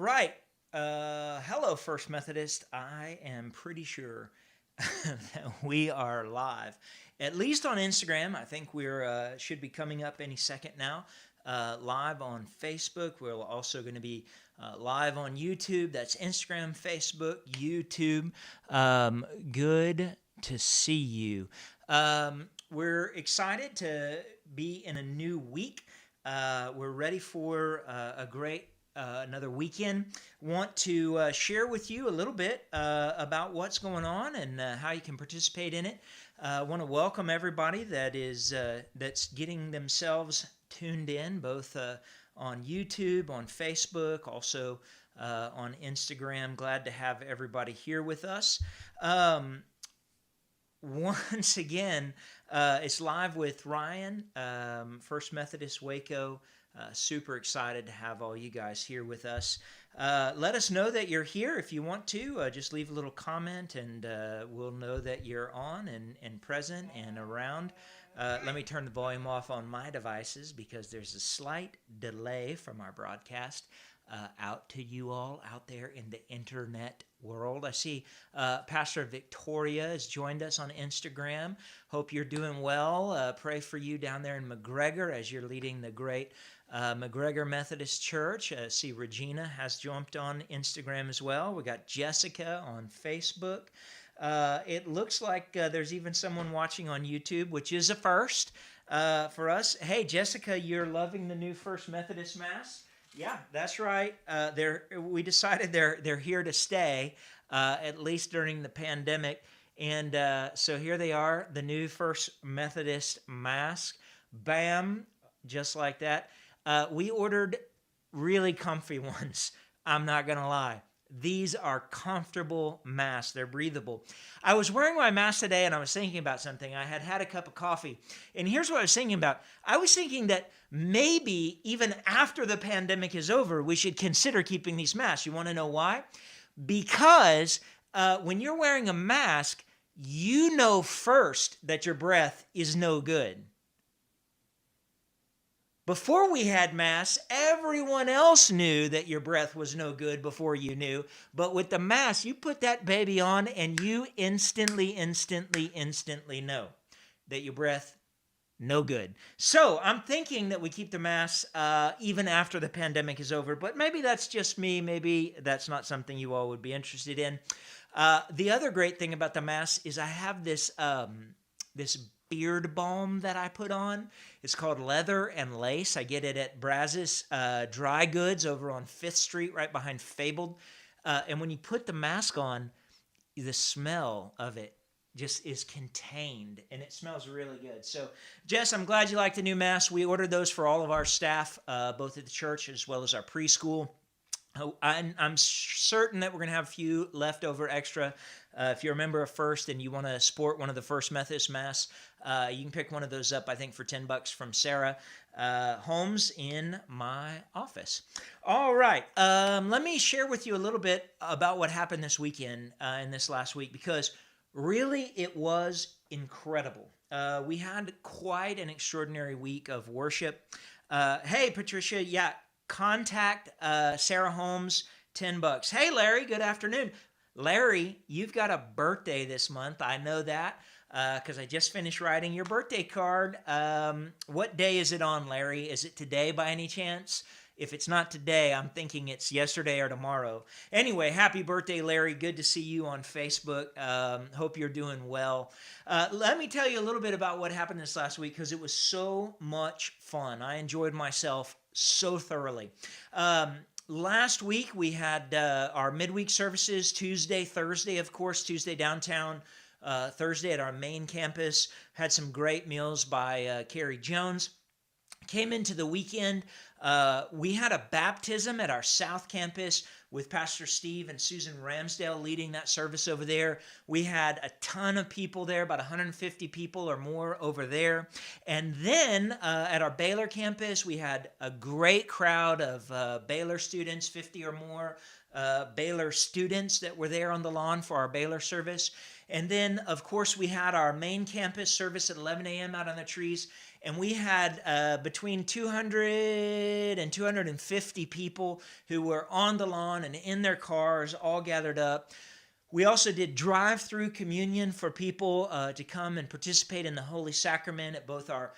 Right. Hello, First Methodist. I am pretty sure that we are live, at least on Instagram. I think we're should be coming up any second now. Live on Facebook. We're also going to be live on YouTube. That's Instagram, Facebook, YouTube. Good to see you. We're excited to be in a new week. We're ready for a great another weekend. Want to share with you a little bit about what's going on and how you can participate in it. Want to welcome everybody that's getting themselves tuned in, both on YouTube, on Facebook, also on Instagram. Glad to have everybody here with us. Once again, it's live with Ryan, First Methodist Waco. Super excited to have all you guys here with us. Let us know that you're here if you want to. Just leave a little comment and we'll know that you're on and present and around. Let me turn the volume off on my devices because there's a slight delay from our broadcast out to you all out there in the internet world. I see Pastor Victoria has joined us on Instagram. Hope you're doing well. Pray for you down there in McGregor as you're leading the great McGregor Methodist Church. See Regina has jumped on Instagram as well. We got Jessica on Facebook. It looks like there's even someone watching on YouTube, which is a first for us. Hey, Jessica, you're loving the new First Methodist Mass? Yeah, that's right. We decided they're here to stay, at least during the pandemic. And so here they are, the new First Methodist Mass. Bam, just like that. We ordered really comfy ones. I'm not going to lie. These are comfortable masks. They're breathable. I was wearing my mask today and I was thinking about something. I had had a cup of coffee. And here's what I was thinking about. I was thinking that maybe even after the pandemic is over, we should consider keeping these masks. You want to know why? Because when you're wearing a mask, you know first that your breath is no good. Before we had masks, everyone else knew that your breath was no good before you knew. But with the mask, you put that baby on and you instantly know that your breath, no good. So I'm thinking that we keep the masks even after the pandemic is over. But maybe that's just me. Maybe that's not something you all would be interested in. The other great thing about the mask is I have this beard balm that I put on. It's called Leather and Lace. I get it at Brazos Dry Goods over on 5th Street, right behind Fabled. And when you put the mask on, the smell of it just is contained, and it smells really good. So, Jess, I'm glad you like the new mask. We ordered those for all of our staff, both at the church as well as our preschool. I'm certain that we're going to have a few leftover extra. If you're a member of First and you want to sport one of the First Methodist Mass, you can pick one of those up, I think, for $10 from Sarah Holmes in my office. All right. Let me share with you a little bit about what happened this weekend and this last week, because really it was incredible. We had quite an extraordinary week of worship. Hey, Patricia, yeah. Contact Sarah Holmes, $10. Hey, Larry, good afternoon. Larry, you've got a birthday this month. I know that because I just finished writing your birthday card. What day is it on, Larry? Is it today by any chance? If it's not today, I'm thinking it's yesterday or tomorrow. Anyway, happy birthday, Larry. Good to see you on Facebook. Hope you're doing well. Let me tell you a little bit about what happened this last week because it was so much fun. I enjoyed myself so thoroughly. Last week, we had our midweek services, Tuesday, Thursday, of course, Tuesday downtown, Thursday at our main campus. Had some great meals by Carrie Jones. Came into the weekend, we had a baptism at our South Campus with Pastor Steve and Susan Ramsdale leading that service over there. We had a ton of people there, about 150 people or more over there. And then at our Baylor campus, we had a great crowd of Baylor students, 50 or more Baylor students that were there on the lawn for our Baylor service. And then, of course, we had our main campus service at 11 a.m. out on the trees. and we had between 200 and 250 people who were on the lawn and in their cars, all gathered up. We also did drive-through communion for people to come and participate in the Holy Sacrament at both our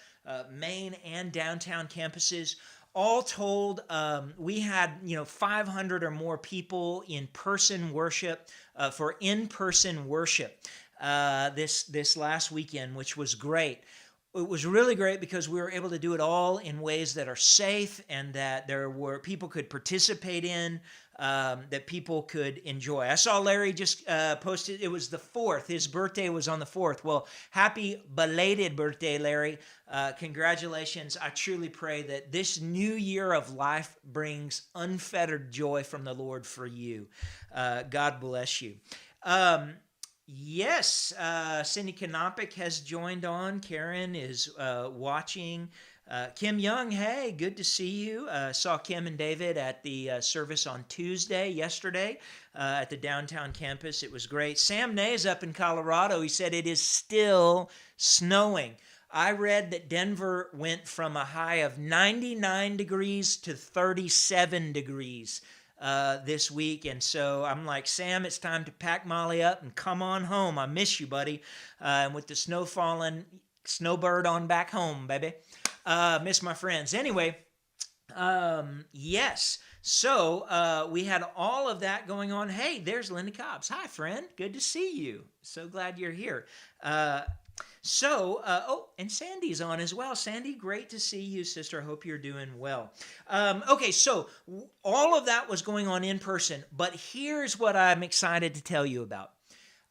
main and downtown campuses. All told, we had 500 or more people in person worship for in-person worship this last weekend, which was great. It was really great because we were able to do it all in ways that are safe and that there were people could participate in, that people could enjoy. I saw Larry just posted, it was the 4th. His birthday was on the 4th. Well, happy belated birthday, Larry. Congratulations. I truly pray that this new year of life brings unfettered joy from the Lord for you. God bless you. Yes, Cindy Kanopik has joined on. Karen is watching. Kim Young, hey, good to see you. Saw Kim and David at the service on yesterday, at the downtown campus. It was great. Sam Ney is up in Colorado. He said it is still snowing. I read that Denver went from a high of 99 degrees to 37 degrees this week. And so I'm like, Sam, it's time to pack Molly up and come on home. I miss you, buddy. And with the snow falling, snowbird on back home, baby. Miss my friends. Anyway, yes. So we had all of that going on. Hey, there's Linda Cobbs. Hi, friend. Good to see you. So glad you're here. And Sandy's on as well. Sandy, great to see you, sister. I hope you're doing well. Okay, so all of that was going on in person, but here's what I'm excited to tell you about.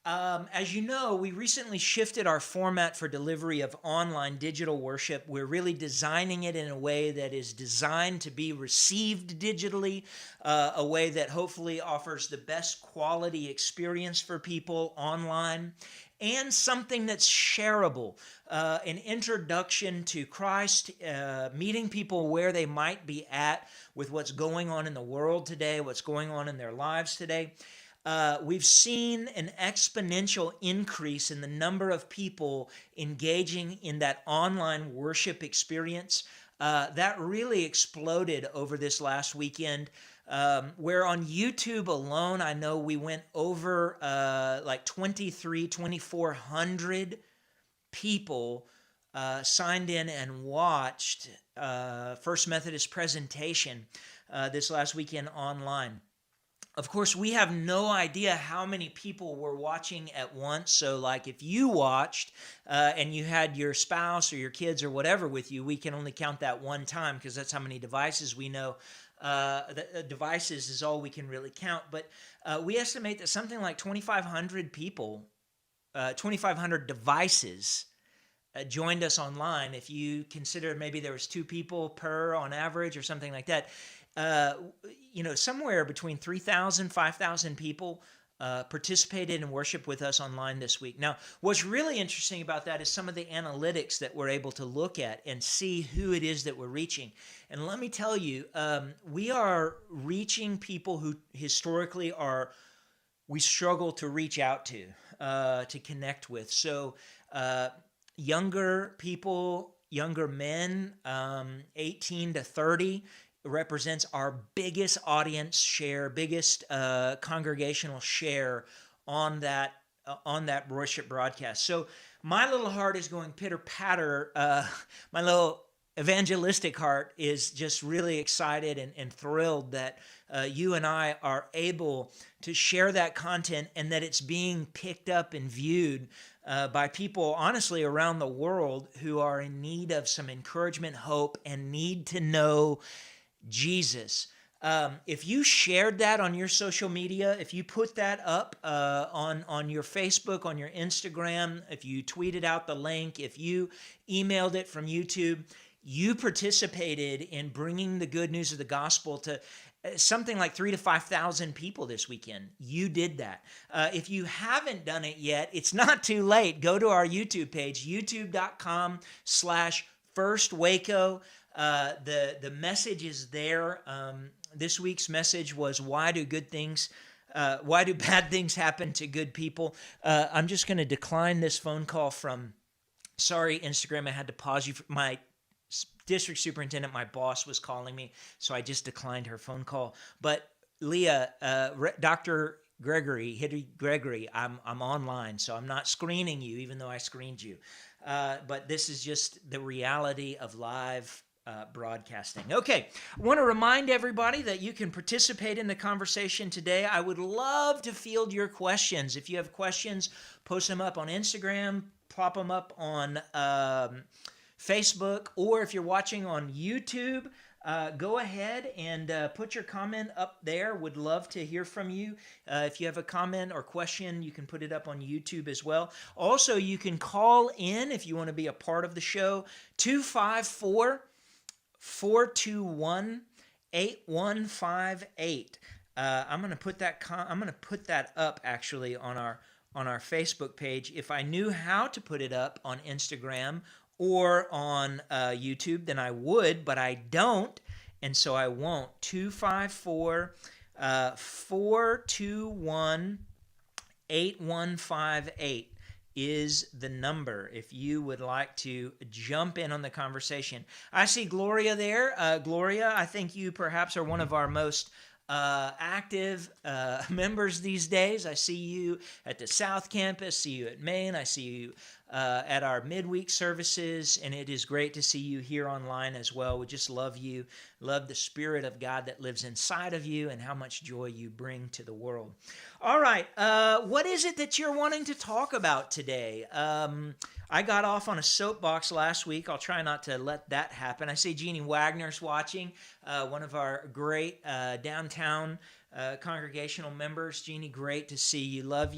As you know, we recently shifted our format for delivery of online digital worship. We're really designing it in a way that is designed to be received digitally, a way that hopefully offers the best quality experience for people online, and something that's shareable, an introduction to Christ, meeting people where they might be at with what's going on in the world today, what's going on in their lives today. We've seen an exponential increase in the number of people engaging in that online worship experience. That really exploded over this last weekend. Where on YouTube alone, I know we went over like 2,400 people signed in and watched First Methodist presentation this last weekend online. Of course, we have no idea how many people were watching at once. So like if you watched and you had your spouse or your kids or whatever with you, we can only count that one time because that's how many devices we know. Devices is all we can really count. But we estimate that something like 2,500 people, 2,500 devices joined us online. If you consider maybe there was 2 people per on average or something like that, somewhere between 3,000, 5,000 people participated in worship with us online this week. Now, what's really interesting about that is some of the analytics that we're able to look at and see who it is that we're reaching. And let me tell you, we are reaching people who historically we struggle to reach out to connect with. So younger people, younger men, 18 to 30, represents our biggest audience share, biggest congregational share on that worship broadcast. So my little heart is going pitter patter. My little evangelistic heart is just really excited and thrilled that you and I are able to share that content and that it's being picked up and viewed by people, honestly, around the world who are in need of some encouragement, hope, and need to know Jesus. If you shared that on your social media, if you put that up on your Facebook, on your Instagram, if you tweeted out the link, if you emailed it from YouTube, you participated in bringing the good news of the gospel to something like 3,000 to 5,000 people this weekend. You did that. If you haven't done it yet, it's not too late. Go to our YouTube page, youtube.com/firstwaco. The message is there. This week's message was, why do bad things happen to good people? I'm just going to decline this phone call from Sorry, Instagram, I had to pause you. My district superintendent, my boss, was calling me, so I just declined her phone call. But Leah, Dr. Gregory, I'm online, so I'm not screening you, even though I screened you. But this is just the reality of live broadcasting. Okay, I want to remind everybody that you can participate in the conversation today. I would love to field your questions. If you have questions, post them up on Instagram, pop them up on Facebook, or if you're watching on YouTube, go ahead and put your comment up there. Would love to hear from you. If you have a comment or question, you can put it up on YouTube as well. Also, you can call in if you want to be a part of the show. 254-421-8158. I'm going to put that up actually on our Facebook page. If I knew how to put it up on Instagram or on YouTube, then I would, but I don't, and so I won't. 254-421-8158 is the number if you would like to jump in on the conversation. I see Gloria there. Gloria, I think you perhaps are one of our most active members these days. I see you at the South Campus, see you at Maine, I see you at our midweek services, and it is great to see you here online as well. We just love you, love the Spirit of God that lives inside of you and how much joy you bring to the world. All right, what is it that you're wanting to talk about today? I got off on a soapbox last week. I'll try not to let that happen. I see Jeannie Wagner's watching, one of our great downtown congregational members. Jeannie, great to see you. Love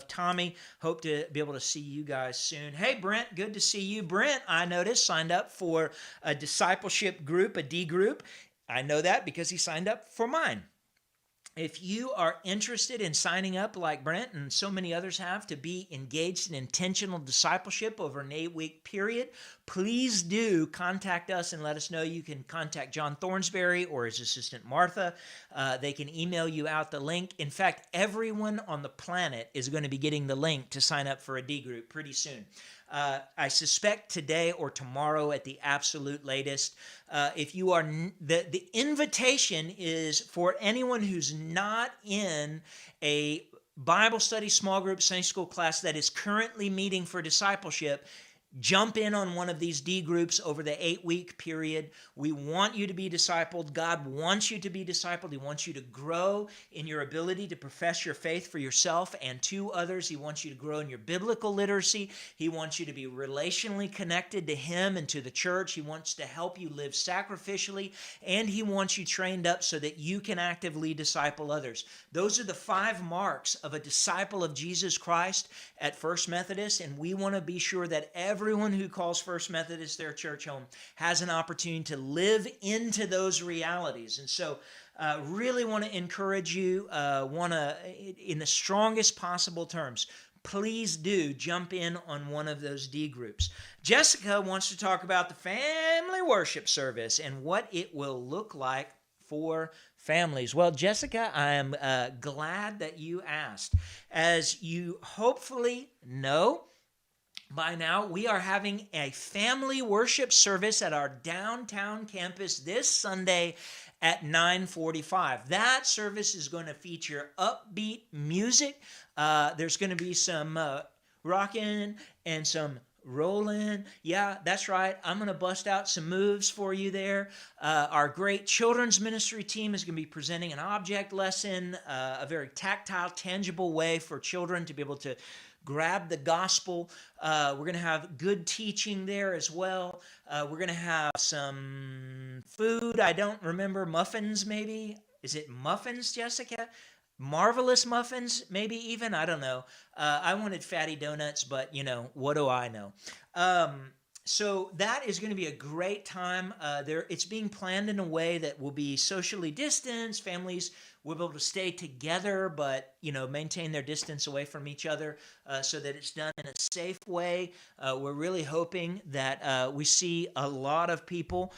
Tommy. Hope to be able to see you guys soon. Hey, Brent, good to see you. Brent, I noticed, signed up for a discipleship group, a D group. I know that because he signed up for mine. If you are interested in signing up like Brent and so many others have to be engaged in intentional discipleship over an 8-week period, please do contact us and let us know. You can contact John Thornsberry or his assistant Martha. They can email you out the link. In fact, everyone on the planet is going to be getting the link to sign up for a D group pretty soon. I suspect today or tomorrow at the absolute latest. If you are, the invitation is for anyone who's not in a Bible study, small group, Sunday school class that is currently meeting for discipleship. Jump in on one of these D groups over the 8-week period. We want you to be discipled. God wants you to be discipled. He wants you to grow in your ability to profess your faith for yourself and to others. He wants you to grow in your biblical literacy. He wants you to be relationally connected to Him and to the church. He wants to help you live sacrificially, and He wants you trained up so that you can actively disciple others. Those are the 5 marks of a disciple of Jesus Christ at First Methodist, and we want to be sure that everyone who calls First Methodist their church home has an opportunity to live into those realities. And so really want to encourage you, in the strongest possible terms, please do jump in on one of those D groups. Jessica wants to talk about the family worship service and what it will look like for families. Well, Jessica, I am glad that you asked. As you hopefully know, by now, we are having a family worship service at our downtown campus this Sunday at 9:45. That service is going to feature upbeat music. There's going to be some rocking and some rolling. Yeah, that's right. I'm going to bust out some moves for you there. Our great children's ministry team is going to be presenting an object lesson, a very tactile, tangible way for children to be able to grab the gospel. We're going to have good teaching there as well. We're going to have some food. I don't remember, muffins maybe? Is it muffins, Jessica? Marvelous muffins, maybe even? I don't know. I wanted fatty donuts, but what do I know? So that is going to be a great time. It's being planned in a way that will be socially distanced. Families will be able to stay together, but maintain their distance away from each other, so that it's done in a safe way. We're really hoping that we see a lot of people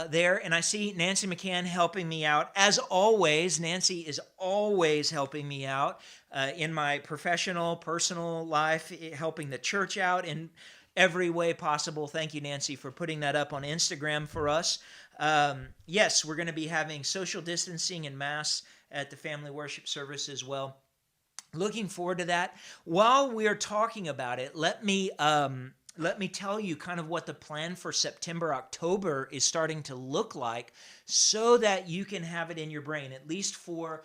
there, and I see Nancy McCann helping me out as always. Nancy is always helping me out in my professional, personal life, helping the church out in every way possible. Thank you, Nancy, for putting that up on Instagram for us. Yes, we're going to be having social distancing and mass at the family worship service as well. Looking forward to that. While we're talking about it, let me tell you kind of what the plan for September, October is starting to look like, so that you can have it in your brain, at least for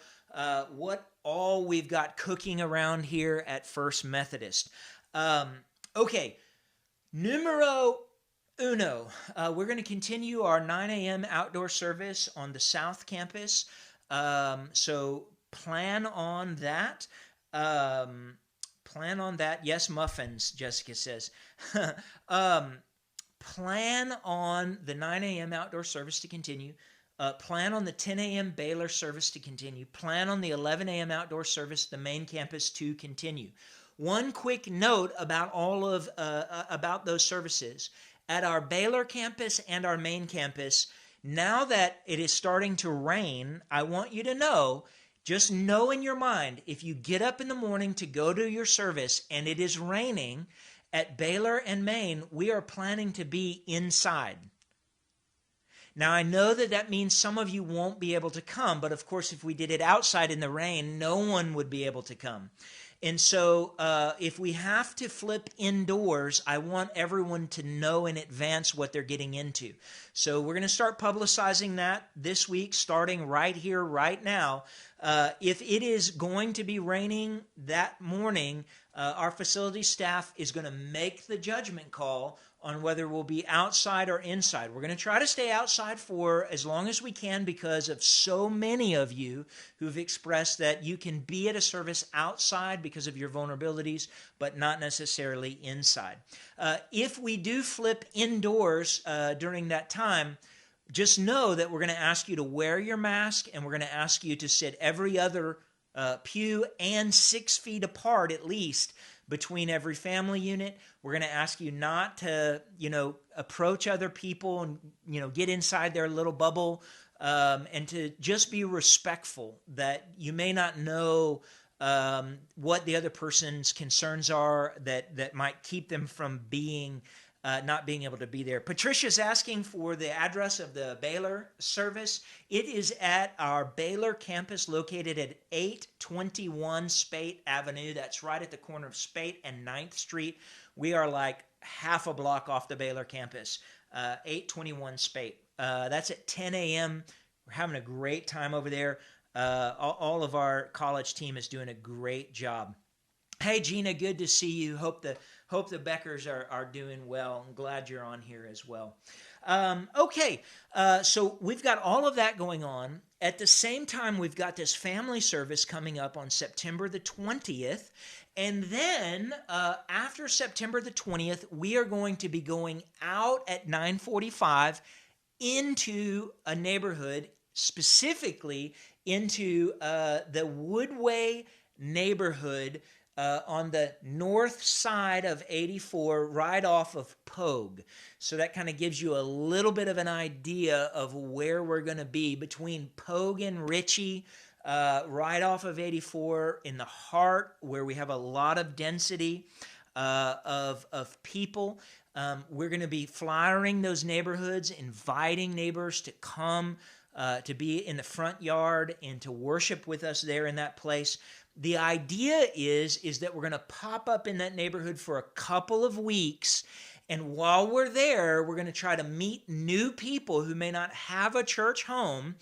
what all we've got cooking around here at First Methodist. Okay, numero uno. We're going to continue our 9 a.m. outdoor service on the South Campus. So plan on that. Plan on that. Yes, muffins, Jessica says. Plan on the 9 a.m. outdoor service to continue. Plan on the 10 a.m. Baylor service to continue. Plan on the 11 a.m. outdoor service, the main campus, to continue. One quick note about about those services. At our Baylor campus and our main campus, now that it is starting to rain, I want you to know, just know in your mind, if you get up in the morning to go to your service and it is raining, at Baylor and Maine, we are planning to be inside. Now, I know that means some of you won't be able to come, but of course, if we did it outside in the rain, no one would be able to come. And so if we have to flip indoors, I want everyone to know in advance what they're getting into. So we're going to start publicizing that this week, starting right here, right now. If it is going to be raining that morning, our facility staff is going to make the judgment call on whether we'll be outside or inside. We're going to try to stay outside for as long as we can because of so many of you who've expressed that you can be at a service outside because of your vulnerabilities, but not necessarily inside. If we do flip indoors during that time, just know that we're going to ask you to wear your mask, and we're going to ask you to sit every other pew and 6 feet apart at least between every family unit. We're going to ask you not to, approach other people and, get inside their little bubble, and to just be respectful that you may not know what the other person's concerns are that might keep them from not being able to be there. Patricia's asking for the address of the Baylor service. It is at our Baylor campus located at 821 Spate Avenue. That's right at the corner of Spate and 9th Street. We are like half a block off the Baylor campus, 821 Spate. That's at 10 a.m. We're having a great time over there. All of our college team is doing a great job. Hey, Gina, good to see you. Hope the Beckers are doing well. I'm glad you're on here as well. Okay, so we've got all of that going on. At the same time, we've got this family service coming up on September the 20th. And then after September the 20th, we are going to be going out at 9:45 into a neighborhood, specifically into the Woodway neighborhood on the north side of 84, right off of Pogue. So that kind of gives you a little bit of an idea of where we're going to be between Pogue and Ritchie, right off of 84, in the heart where we have a lot of density of people. We're going to be flyering those neighborhoods, inviting neighbors to come to be in the front yard and to worship with us there in that place. The idea is that we're going to pop up in that neighborhood for a couple of weeks, and while we're there, we're going to try to meet new people who may not have a church home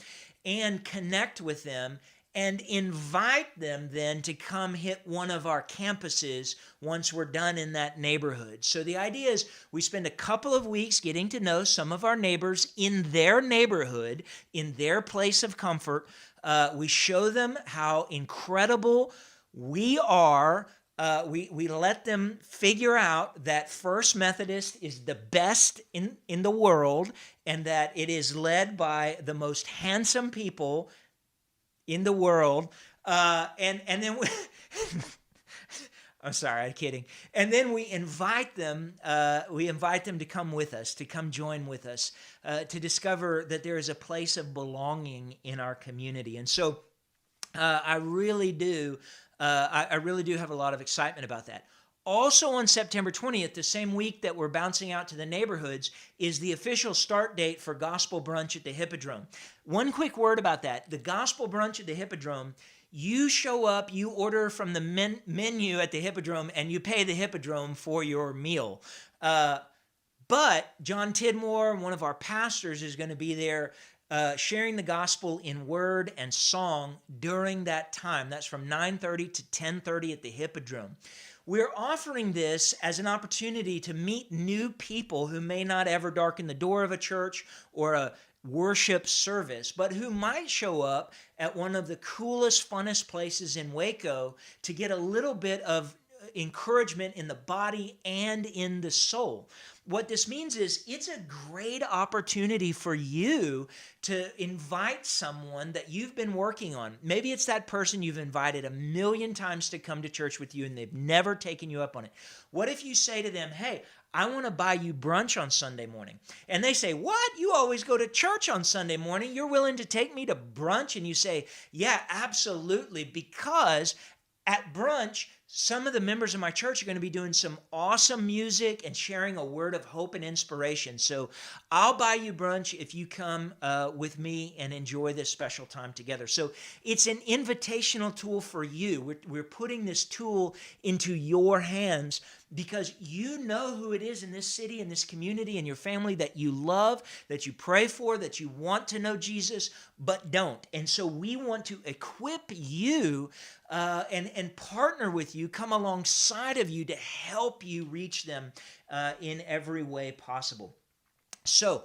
and connect with them and invite them then to come hit one of our campuses once we're done in that neighborhood. So the idea is we spend a couple of weeks getting to know some of our neighbors in their neighborhood, in their place of comfort. We show them how incredible we are. We let them figure out that First Methodist is the best in the world, and that it is led by the most handsome people in the world. And then we I'm sorry, I'm kidding. And then we invite them to come with us, to come join with us, to discover that there is a place of belonging in our community. And so I really do have a lot of excitement about that. Also on September 20th, the same week that we're bouncing out to the neighborhoods, is the official start date for Gospel Brunch at the Hippodrome. One quick word about that. The Gospel Brunch at the Hippodrome, you show up, you order from the menu at the Hippodrome, and you pay the Hippodrome for your meal. But John Tidmore, one of our pastors, is going to be there sharing the gospel in word and song during that time. That's from 9:30 to 10:30 at the Hippodrome. We're offering this as an opportunity to meet new people who may not ever darken the door of a church or a worship service, but who might show up at one of the coolest, funnest places in Waco to get a little bit of encouragement in the body and in the soul. What this means is it's a great opportunity for you to invite someone that you've been working on. Maybe it's that person you've invited a million times to come to church with you and they've never taken you up on it. What if you say to them, hey, I want to buy you brunch on Sunday morning? And they say, what? You always go to church on Sunday morning. You're willing to take me to brunch? And you say, yeah, absolutely, because at brunch, some of the members of my church are going to be doing some awesome music and sharing a word of hope and inspiration. So I'll buy you brunch if you come with me and enjoy this special time together. So it's an invitational tool for you. We're putting this tool into your hands because you know who it is in this city, in this community, in your family that you love, that you pray for, that you want to know Jesus, but don't. And so we want to equip you and partner with you, come alongside of you to help you reach them in every way possible. So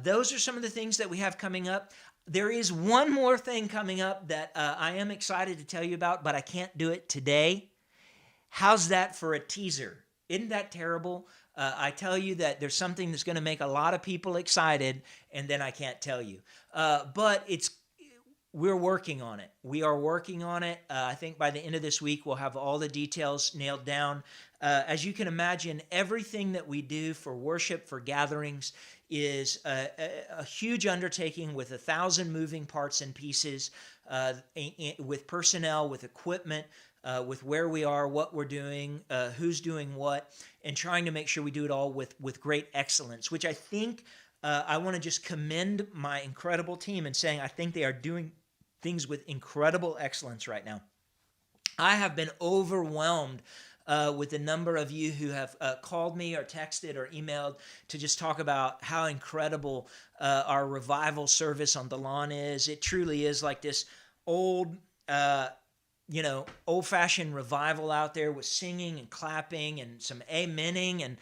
those are some of the things that we have coming up. There is one more thing coming up that I am excited to tell you about, but I can't do it today. How's that for a teaser? Isn't that terrible? I tell you that there's something that's going to make a lot of people excited, and then I can't tell you. But we're working on it. We are working on it. I think by the end of this week, we'll have all the details nailed down. As you can imagine, everything that we do for worship, for gatherings, is a huge undertaking with 1,000 moving parts and pieces, with personnel, with equipment, with where we are, what we're doing, who's doing what, and trying to make sure we do it all with great excellence, which I think I want to just commend my incredible team in saying I think they are doing things with incredible excellence right now. I have been overwhelmed with the number of you who have called me or texted or emailed to just talk about how incredible our revival service on the lawn is. It truly is like this old-fashioned revival out there with singing and clapping and some amening, and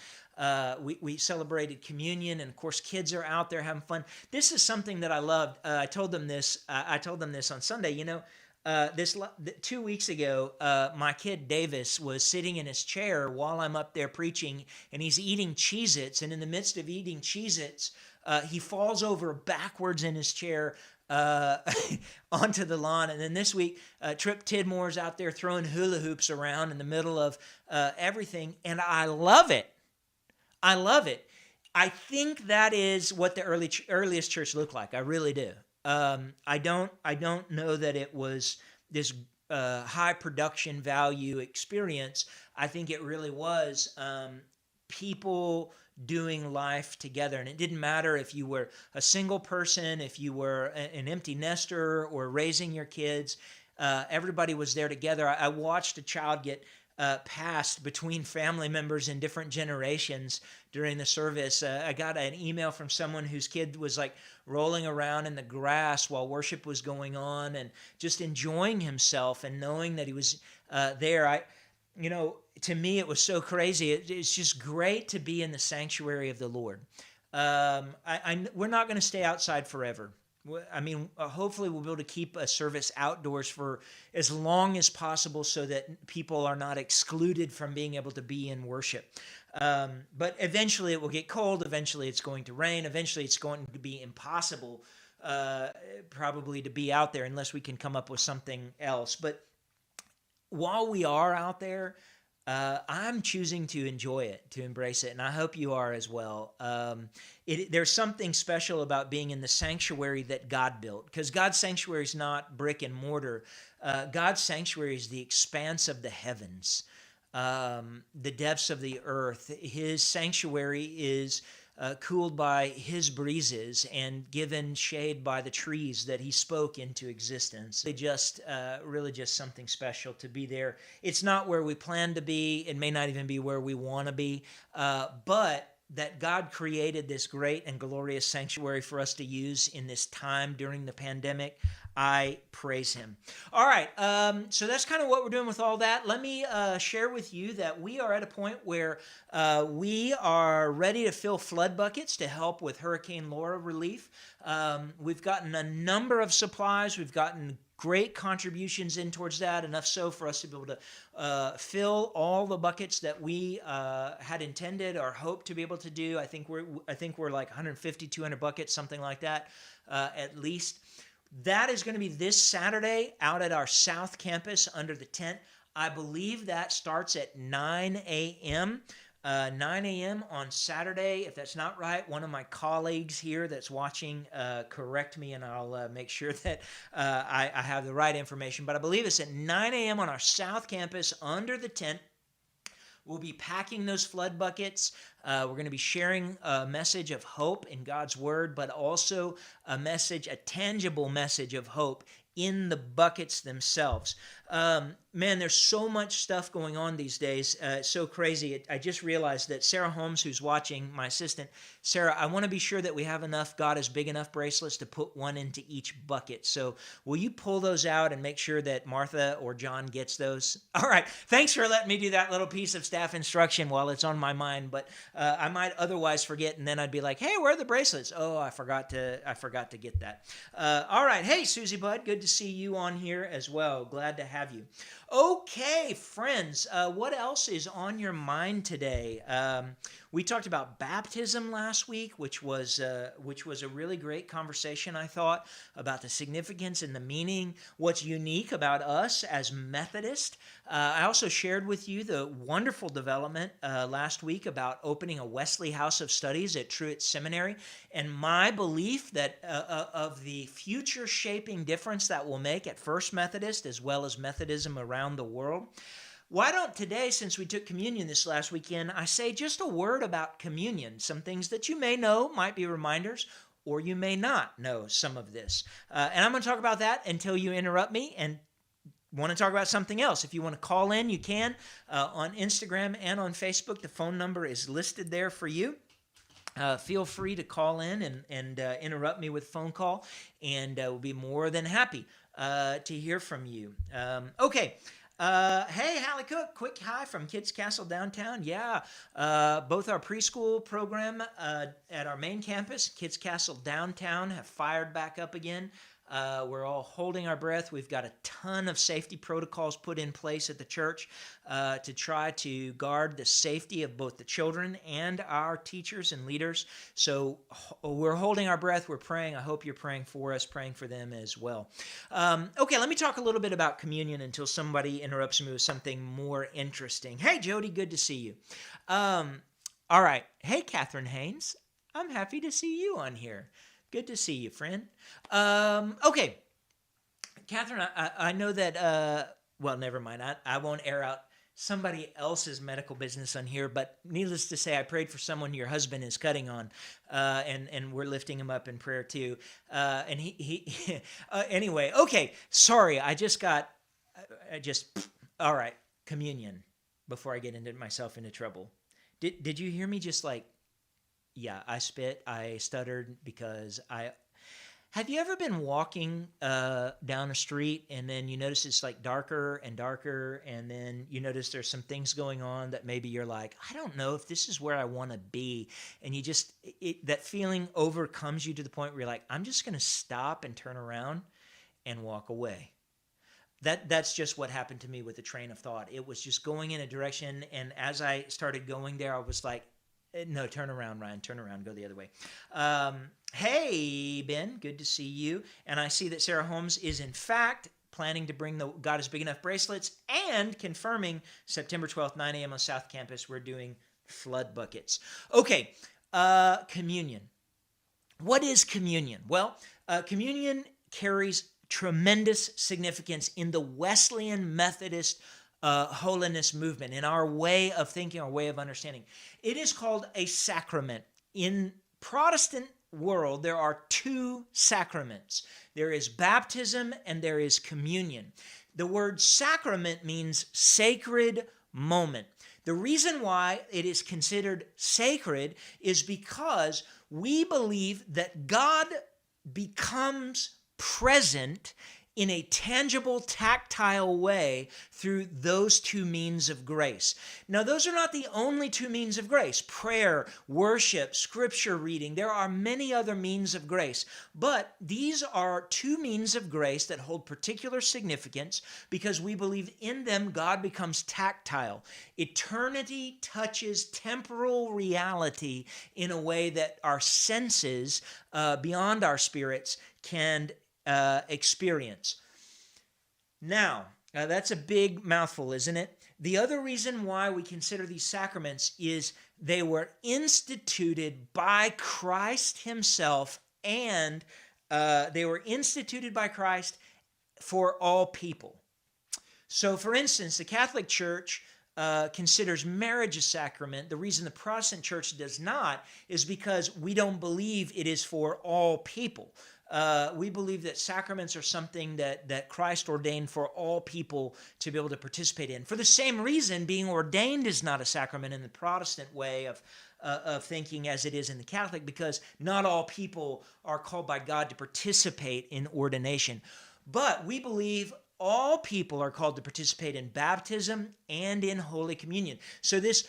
we celebrated communion, and of course kids are out there having fun. This is something that I loved. I told them this on Sunday. 2 weeks ago, my kid Davis was sitting in his chair while I'm up there preaching, and he's eating Cheez-Its, and in the midst of eating Cheez-Its, he falls over backwards in his chair onto the lawn. And then this week, Trip Tidmore's out there throwing hula hoops around in the middle of everything, and I love it. I love it. I think that is what the earliest church looked like. I really do. I don't know that it was this high production value experience. I think it really was people doing life together. And it didn't matter if you were a single person, if you were an empty nester or raising your kids. Everybody was there together. I watched a child get passed between family members in different generations during the service. I got an email from someone whose kid was like rolling around in the grass while worship was going on and just enjoying himself and knowing that he was there. To me, it was so crazy. It's just great to be in the sanctuary of the Lord. We're not going to stay outside forever. Hopefully we'll be able to keep a service outdoors for as long as possible so that people are not excluded from being able to be in worship. But eventually it will get cold. Eventually it's going to rain. Eventually it's going to be impossible probably to be out there unless we can come up with something else. But while we are out there, I'm choosing to enjoy it, to embrace it, and I hope you are as well. There's something special about being in the sanctuary that God built, because God's sanctuary is not brick and mortar. God's sanctuary is the expanse of the heavens. the depths of the earth. His sanctuary is cooled by his breezes and given shade by the trees that he spoke into existence. They just really just something special to be there. It's not where we plan to be. It may not even be where we want to be, but that God created this great and glorious sanctuary for us to use in this time during the pandemic. I praise him. All right, so that's kind of what we're doing with all that. Let me share with you that we are at a point where we are ready to fill flood buckets to help with Hurricane Laura relief. We've gotten a number of supplies. We've gotten great contributions in towards that, enough so for us to be able to fill all the buckets that we had intended or hoped to be able to do. I think we're like 150, 200 buckets, something like that, at least. That is going to be this Saturday out at our South Campus under the tent. I believe that starts at 9 a.m. 9 a.m. on Saturday. If that's not right, one of my colleagues here that's watching, correct me, and I'll make sure that I have the right information. But I believe it's at 9 a.m. on our South Campus under the tent. We'll be packing those flood buckets. We're going to be sharing a message of hope in God's Word, but also a tangible message of hope in the buckets themselves. Man, there's so much stuff going on these days. It's so crazy. I just realized that Sarah Holmes, who's watching, my assistant, Sarah, I want to be sure that we have enough God is Big Enough bracelets to put one into each bucket. So will you pull those out and make sure that Martha or John gets those? All right. Thanks for letting me do that little piece of staff instruction while it's on my mind. But I might otherwise forget, and then I'd be like, hey, where are the bracelets? Oh, I forgot to get that. All right. Hey, Susie Bud, good to see you on here as well. Glad to have you. Okay, friends, what else is on your mind today? We talked about baptism last week, which was a really great conversation, I thought, about the significance and the meaning, what's unique about us as Methodists. I also shared with you the wonderful development last week about opening a Wesley House of Studies at Truett Seminary, and my belief that of the future shaping difference that will make at First Methodist as well as Methodism around the world. Why don't today, since we took communion this last weekend, I say just a word about communion, some things that you may know, might be reminders, or you may not know some of this. And I'm going to talk about that until you interrupt me and want to talk about something else. If you want to call in, you can on Instagram and on Facebook. The phone number is listed there for you. Feel free to call in and interrupt me with a phone call, and we'll be more than happy to hear from you. Okay. Hey, Hallie Cook, quick hi from Kids Castle downtown. Yeah, both our preschool program at our main campus, Kids Castle downtown, have fired back up again. We're all holding our breath. We've got a ton of safety protocols put in place at the church to try to guard the safety of both the children and our teachers and leaders. So we're holding our breath. We're praying. I hope you're praying for us, praying for them as well. Okay, let me talk a little bit about communion until somebody interrupts me with something more interesting. Hey, Jody, good to see you. All right. Hey, Catherine Haynes. I'm happy to see you on here. Good to see you, friend. Okay, Catherine, I know that, well, never mind. I won't air out somebody else's medical business on here, but needless to say, I prayed for someone your husband is cutting on, and we're lifting him up in prayer too. And he anyway, okay, sorry, all right, communion, before I get into myself into trouble. Did you hear me just like, yeah, I spit, I stuttered because have you ever been walking down a street and then you notice it's like darker and darker, and then you notice there's some things going on that maybe you're like, I don't know if this is where I want to be, and you just, that feeling overcomes you to the point where you're like, I'm just going to stop and turn around and walk away. That's just what happened to me with the train of thought. It was just going in a direction, and as I started going there, I was like, no, turn around, Ryan. Turn around. Go the other way. Hey, Ben. Good to see you. And I see that Sarah Holmes is, in fact, planning to bring the God is Big Enough bracelets and confirming September 12th, 9 a.m. on South Campus, we're doing flood buckets. Okay, communion. What is communion? Well, communion carries tremendous significance in the Wesleyan Methodist holiness movement, in our way of thinking, our way of understanding. It is called a sacrament. In Protestant world, there are two sacraments. There is baptism and there is communion. The word sacrament means sacred moment. The reason why it is considered sacred is because we believe that God becomes present in a tangible, tactile way through those two means of grace. Now, those are not the only two means of grace. Prayer, worship, scripture reading. There are many other means of grace. But these are two means of grace that hold particular significance because we believe in them God becomes tactile. Eternity touches temporal reality in a way that our senses, beyond our spirits, can experience. Now, that's a big mouthful, isn't it? The other reason why we consider these sacraments is they were instituted by Christ himself, and they were instituted by Christ for all people. So, for instance, the Catholic Church considers marriage a sacrament. The reason the Protestant Church does not is because we don't believe it is for all people. We believe that sacraments are something that Christ ordained for all people to be able to participate in. For the same reason, being ordained is not a sacrament in the Protestant way of thinking as it is in the Catholic, because not all people are called by God to participate in ordination. But we believe all people are called to participate in baptism and in Holy Communion. So this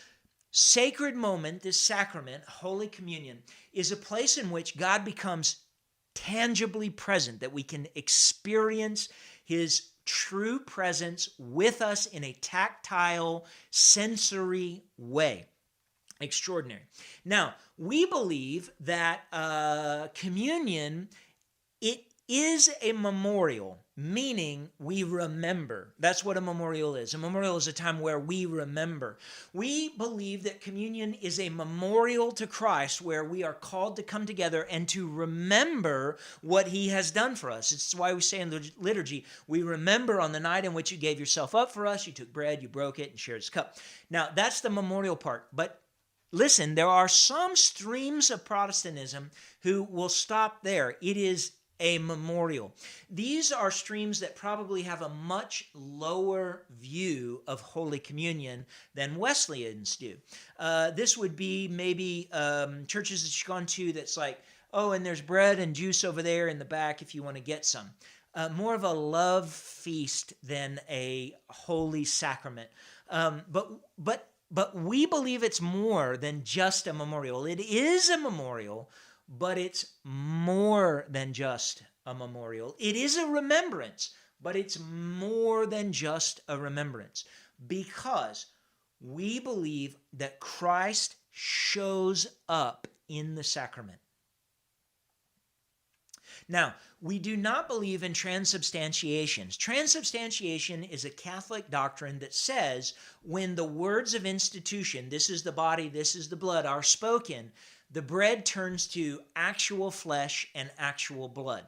sacred moment, this sacrament, Holy Communion, is a place in which God becomes tangibly present, that we can experience his true presence with us in a tactile, sensory way. Extraordinary. Now, we believe that communion, it is a memorial, meaning we remember. That's what a memorial is. A memorial is a time where we remember. We believe that communion is a memorial to Christ, where we are called to come together and to remember what he has done for us. It's why we say in the liturgy, we remember on the night in which you gave yourself up for us, you took bread, you broke it, and shared his cup. Now, that's the memorial part. But listen, there are some streams of Protestantism who will stop there. It is a memorial. These are streams that probably have a much lower view of Holy Communion than Wesleyans do. This would be maybe churches that you've gone to that's like, oh, and there's bread and juice over there in the back if you want to get some. More of a love feast than a holy sacrament. But we believe it's more than just a memorial. It is a memorial, but it's more than just a memorial. It is a remembrance, but it's more than just a remembrance, because we believe that Christ shows up in the sacrament. Now, we do not believe in transubstantiations. Transubstantiation is a Catholic doctrine that says when the words of institution, this is the body, this is the blood, are spoken, the bread turns to actual flesh and actual blood.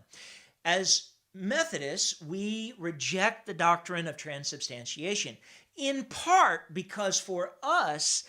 As Methodists, we reject the doctrine of transubstantiation, in part because for us,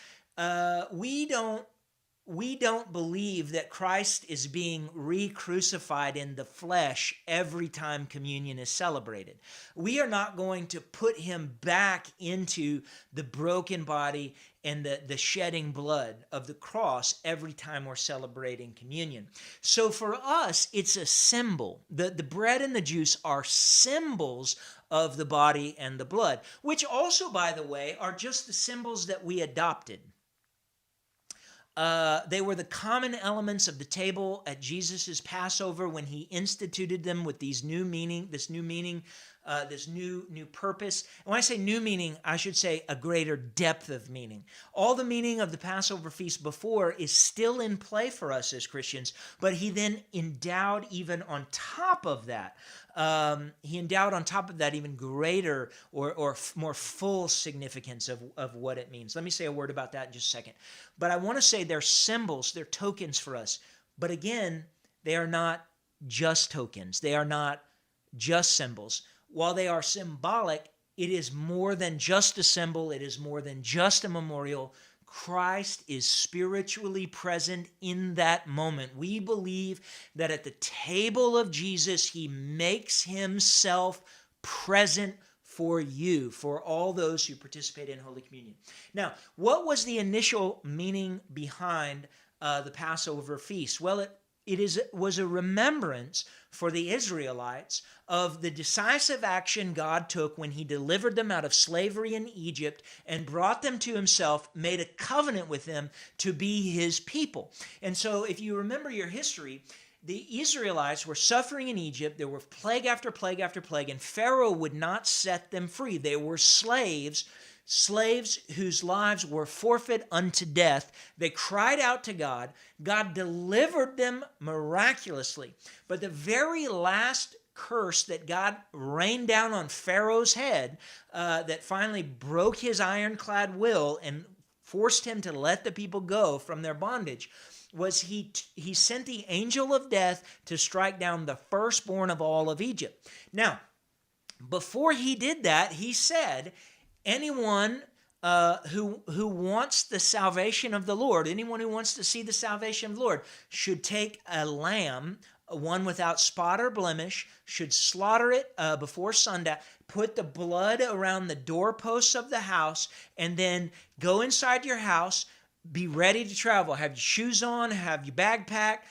we don't believe that Christ is being re-crucified in the flesh every time communion is celebrated. We are not going to put him back into the broken body and the shedding blood of the cross every time we're celebrating communion. So for us, it's a symbol. The bread and the juice are symbols of the body and the blood, which also, by the way, are just the symbols that we adopted. They were the common elements of the table at Jesus' Passover when he instituted them with this new purpose. And when I say new meaning, I should say a greater depth of meaning. All the meaning of the Passover feast before is still in play for us as Christians, but he then endowed even on top of that. Even greater or more full significance of what it means. Let me say a word about that in just a second. But I want to say they're symbols, they're tokens for us. But again, they are not just tokens. They are not just symbols. While they are symbolic, It is more than just a symbol. It is more than just a memorial. Christ is spiritually present in that moment. We believe that at the table of Jesus, he makes himself present for you, for all those who participate in Holy Communion. Now, what was the initial meaning behind the Passover feast? Well, it was a remembrance for the Israelites of the decisive action God took when he delivered them out of slavery in Egypt and brought them to himself, made a covenant with them to be his people. And so if you remember your history, the Israelites were suffering in Egypt. There were plague after plague after plague, and Pharaoh would not set them free. They were slaves whose lives were forfeit unto death. They cried out to God. God delivered them miraculously. But the very last curse that God rained down on Pharaoh's head, that finally broke his ironclad will and forced him to let the people go from their bondage, was he sent the angel of death to strike down the firstborn of all of Egypt. Now, before he did that, he said, anyone who wants the salvation of the Lord, anyone who wants to see the salvation of the Lord, should take a lamb, one without spot or blemish, should slaughter it before sundown, put the blood around the doorposts of the house, and then go inside your house, be ready to travel. Have your shoes on, have your bag packed,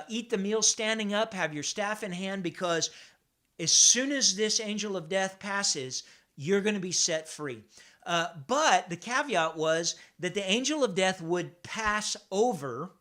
eat the meal standing up, have your staff in hand, because as soon as this angel of death passes, you're going to be set free. But the caveat was that the angel of death would pass over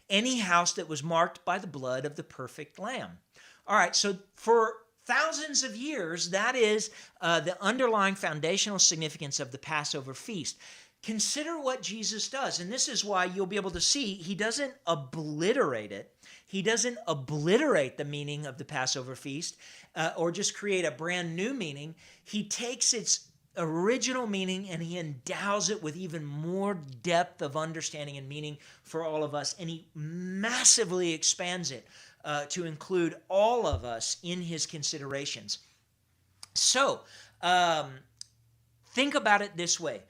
any house that was marked by the blood of the perfect lamb. All right, so for thousands of years, that is the underlying foundational significance of the Passover feast. Consider what Jesus does, and this is why you'll be able to see he doesn't obliterate it. He doesn't obliterate the meaning of the Passover feast or just create a brand new meaning. He takes its original meaning and he endows it with even more depth of understanding and meaning for all of us, and he massively expands it to include all of us in his considerations. So, think about it this way.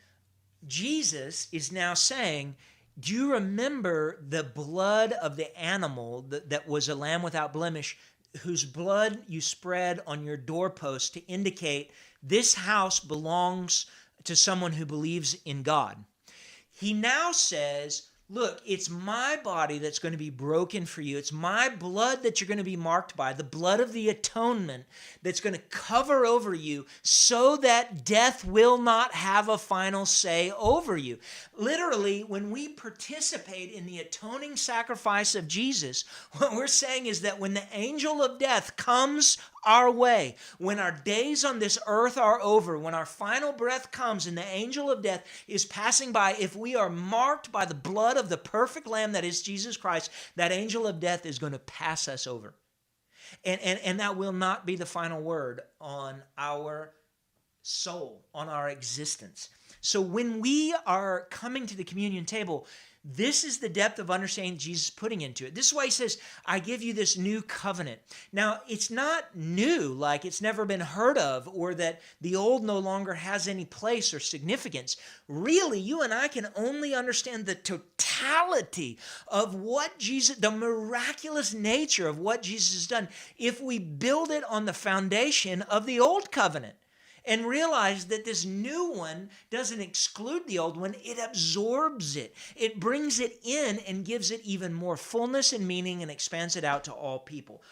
Jesus is now saying, do you remember the blood of the animal that was a lamb without blemish, whose blood you spread on your doorpost to indicate this house belongs to someone who believes in God? He now says, look, it's my body that's going to be broken for you. It's my blood that you're going to be marked by, the blood of the atonement that's going to cover over you so that death will not have a final say over you. Literally, when we participate in the atoning sacrifice of Jesus, what we're saying is that when the angel of death comes our way, when our days on this earth are over, when our final breath comes and the angel of death is passing by, if we are marked by the blood of the perfect lamb that is Jesus Christ, that angel of death is going to pass us over. And that will not be the final word on our soul, on our existence. So when we are coming to the communion table, this is the depth of understanding Jesus is putting into it. This is why he says, I give you this new covenant. Now, it's not new, like it's never been heard of, or that the old no longer has any place or significance. Really, you and I can only understand the totality of what Jesus, the miraculous nature of what Jesus has done, if we build it on the foundation of the old covenant. And realize that this new one doesn't exclude the old one, it absorbs it. It brings it in and gives it even more fullness and meaning and expands it out to all people.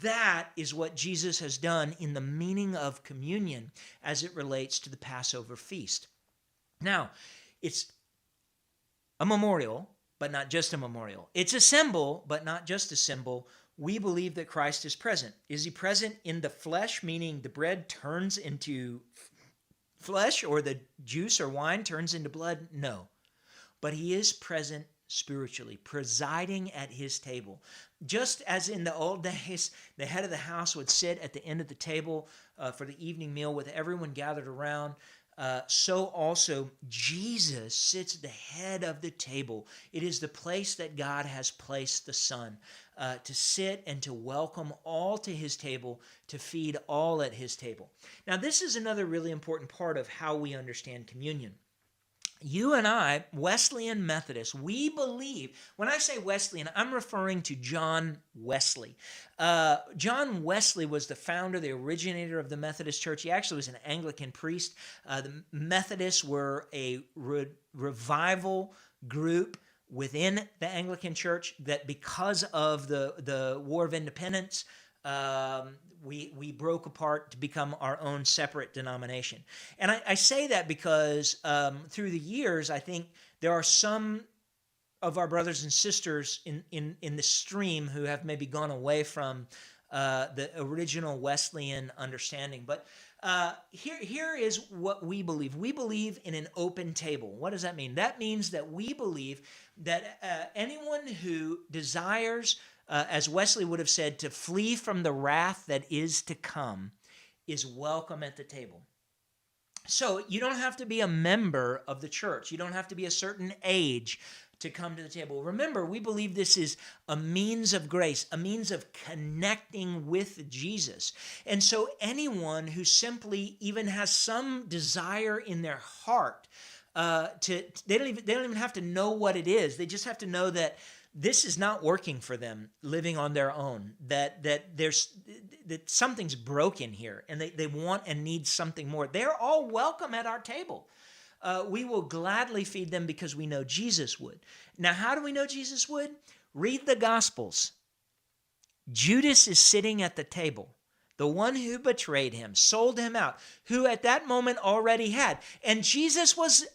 That is what Jesus has done in the meaning of communion as it relates to the Passover feast. Now, it's a memorial, but not just a memorial. It's a symbol, but not just a symbol. We believe that Christ is present. Is he present in the flesh, meaning the bread turns into flesh or the juice or wine turns into blood? No. But he is present spiritually, presiding at his table. Just as in the old days, the head of the house would sit at the end of the table for the evening meal with everyone gathered around, so also Jesus sits at the head of the table. It is the place that God has placed the Son. to sit and to welcome all to his table, to feed all at his table. Now, this is another really important part of how we understand communion. You and I, Wesleyan Methodists, we believe, when I say Wesleyan, I'm referring to John Wesley. John Wesley was the founder, the originator of the Methodist Church. He actually was an Anglican priest. The Methodists were a revival group within the Anglican Church that, because of the War of Independence, we broke apart to become our own separate denomination. And I say that because through the years, I think there are some of our brothers and sisters in the stream who have maybe gone away from the original Wesleyan understanding. But here is what we believe. We believe in an open table. What does that mean? That means that we believe that anyone who desires, as Wesley would have said, to flee from the wrath that is to come, is welcome at the table. So you don't have to be a member of the church. You don't have to be a certain age to come to the table. Remember, we believe this is a means of grace, a means of connecting with Jesus. And so anyone who simply even has some desire in their heart they don't even have to know what it is. They just have to know that this is not working for them living on their own, that something's broken here, and they want and need something more. They're all welcome at our table. We will gladly feed them because we know Jesus would. Now, how do we know Jesus would? Read the Gospels. Judas is sitting at the table. The one who betrayed him, sold him out, who at that moment already had. And Jesus was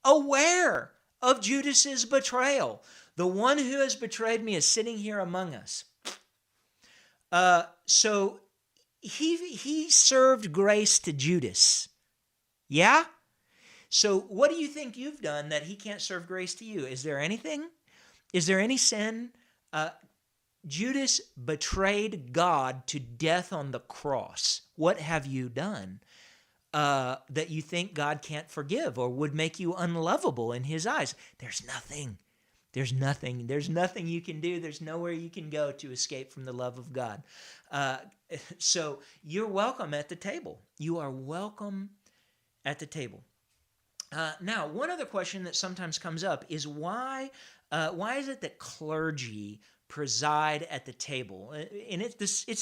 aware of Judas's betrayal. The one who has betrayed me is sitting here among us. So he served grace to Judas. Yeah? So what do you think you've done that he can't serve grace to you? Is there anything? Is there any sin? Judas betrayed God to death on the cross. What have you done that you think God can't forgive or would make you unlovable in his eyes? There's nothing. There's nothing. There's nothing you can do. There's nowhere you can go to escape from the love of God. So you're welcome at the table. You are welcome at the table. Now, one other question that sometimes comes up is why is it that clergy preside at the table? And it's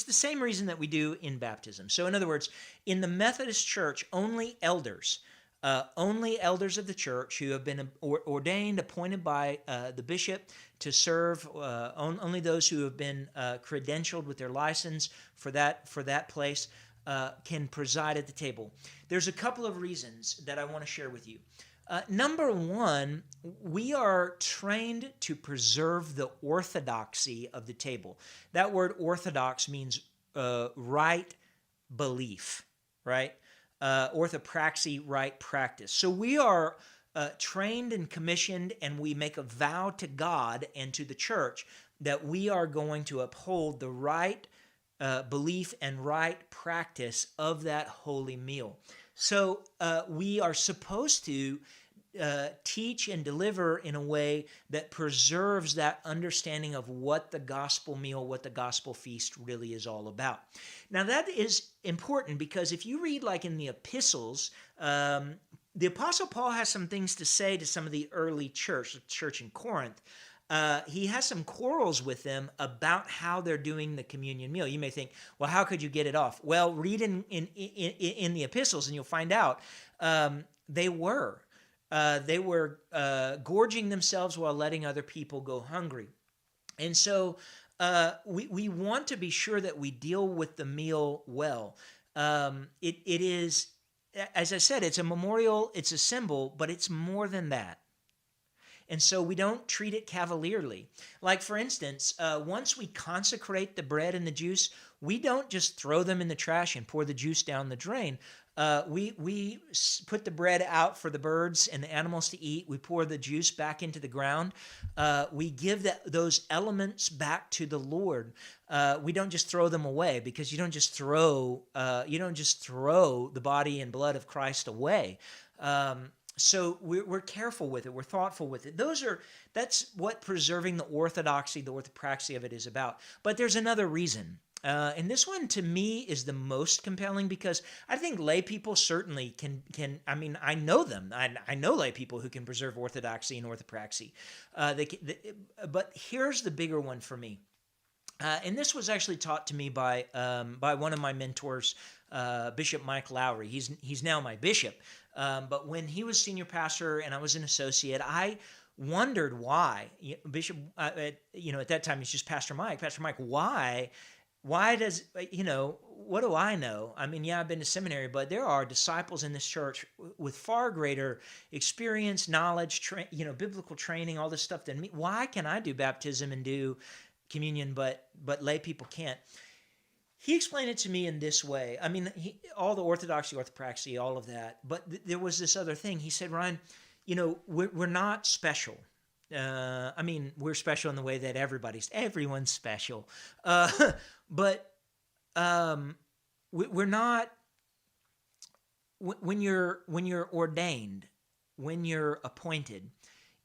the same reason that we do in baptism. So in other words, in the Methodist Church, only elders of the church who have been ordained, appointed by the bishop to serve, only those who have been credentialed with their license for that place can preside at the table. There's a couple of reasons that I want to share with you. Number one, we are trained to preserve the orthodoxy of the table. That word orthodox means right belief, right? Orthopraxy, right practice. So we are trained and commissioned, and we make a vow to God and to the church that we are going to uphold the right belief and right practice of that holy meal. So we are supposed to teach and deliver in a way that preserves that understanding of what the gospel meal, what the gospel feast really is all about. Now that is important because if you read like in the epistles, the Apostle Paul has some things to say to some of the early church in Corinth. He has some quarrels with them about how they're doing the communion meal. You may think, well, how could you get it off? Well, read in the epistles and you'll find out they were gorging themselves while letting other people go hungry. And so we want to be sure that we deal with the meal well. It is, as I said, it's a memorial, it's a symbol, but it's more than that. And so we don't treat it cavalierly. Like, for instance, once we consecrate the bread and the juice, we don't just throw them in the trash and pour the juice down the drain. We put the bread out for the birds and the animals to eat. We pour the juice back into the ground. We give those elements back to the Lord. We don't just throw them away, because you don't just throw the body and blood of Christ away. So we're careful with it. We're thoughtful with it. That's what preserving the orthodoxy, the orthopraxy of it is about. But there's another reason. And this one to me is the most compelling because I think lay people certainly can. I mean, I know them. I know lay people who can preserve orthodoxy and orthopraxy. But here's the bigger one for me. And this was actually taught to me by one of my mentors, Bishop Mike Lowry. He's now my bishop. But when he was senior pastor and I was an associate, I wondered why Bishop. At that time he's just Pastor Mike. Pastor Mike, why does what do I know? I mean, yeah, I've been to seminary, but there are disciples in this church with far greater experience, knowledge, biblical training, all this stuff than me. Why can I do baptism and do communion, but lay people can't? He explained it to me in this way. I mean, all the orthodoxy, orthopraxy, all of that. But there was this other thing. He said, Ryan, we're not special. I mean, we're special in the way that everyone's special. But we're not. When you're ordained, when you're appointed,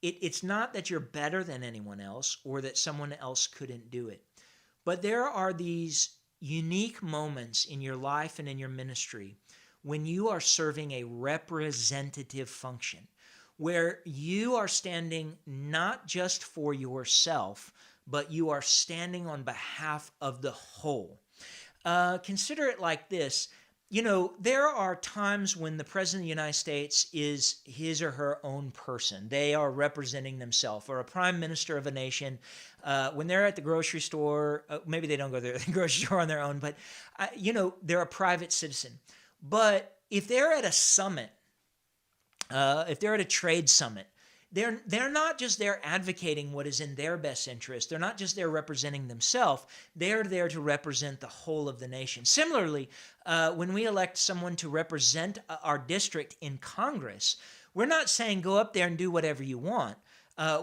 it's not that you're better than anyone else or that someone else couldn't do it. But there are these unique moments in your life and in your ministry when you are serving a representative function, where you are standing not just for yourself, but you are standing on behalf of the whole. Consider it like this. There are times when the President of the United States is his or her own person. They are representing themselves, or a prime minister of a nation. When they're at the grocery store, maybe they don't go to the grocery store on their own, but, they're a private citizen. But if they're at a summit, if they're at a trade summit, they're not just there advocating what is in their best interest. They're not just there representing themselves. They're there to represent the whole of the nation. Similarly, when we elect someone to represent our district in Congress, we're not saying go up there and do whatever you want.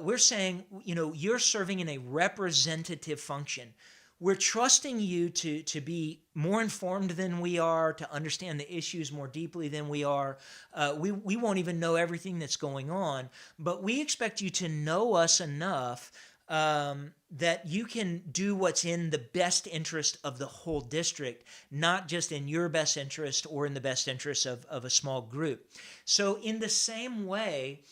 We're saying, you're serving in a representative function. We're trusting you to be more informed than we are, to understand the issues more deeply than we are. We won't even know everything that's going on, but we expect you to know us enough that you can do what's in the best interest of the whole district, not just in your best interest or in the best interest of a small group. So in the same way,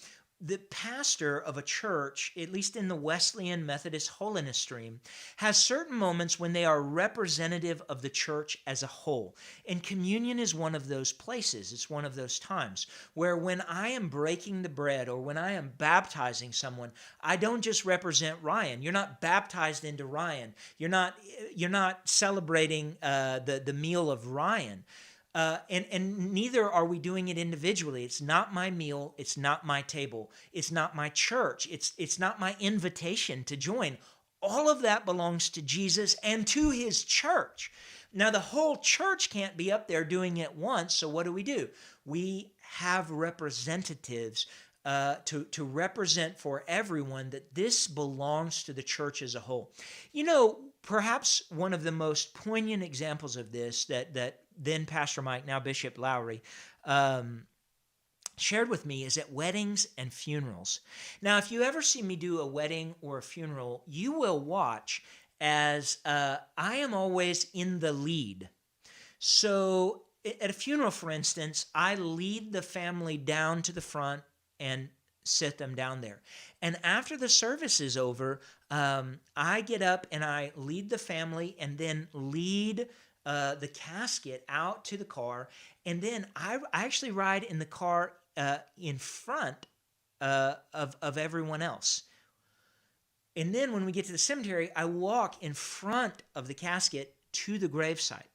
the pastor of a church, at least in the Wesleyan Methodist holiness stream, has certain moments when they are representative of the church as a whole. And communion is one of those places. It's one of those times where when I am breaking the bread or when I am baptizing someone, I don't just represent Ryan. You're not baptized into Ryan. You're not celebrating the meal of Ryan. And neither are we doing it individually. It's not my meal. It's not my table. It's not my church. It's not my invitation to join. All of that belongs to Jesus and to his church. Now, the whole church can't be up there doing it once, so what do? We have representatives to represent for everyone that this belongs to the church as a whole. Perhaps one of the most poignant examples of this that then Pastor Mike, now Bishop Lowry, shared with me is at weddings and funerals. Now, if you ever see me do a wedding or a funeral, you will watch as I am always in the lead. So at a funeral, for instance, I lead the family down to the front and sit them down there. And after the service is over, I get up and I lead the family and then lead the casket out to the car. And then I actually ride in the car in front of everyone else. And then when we get to the cemetery, I walk in front of the casket to the gravesite.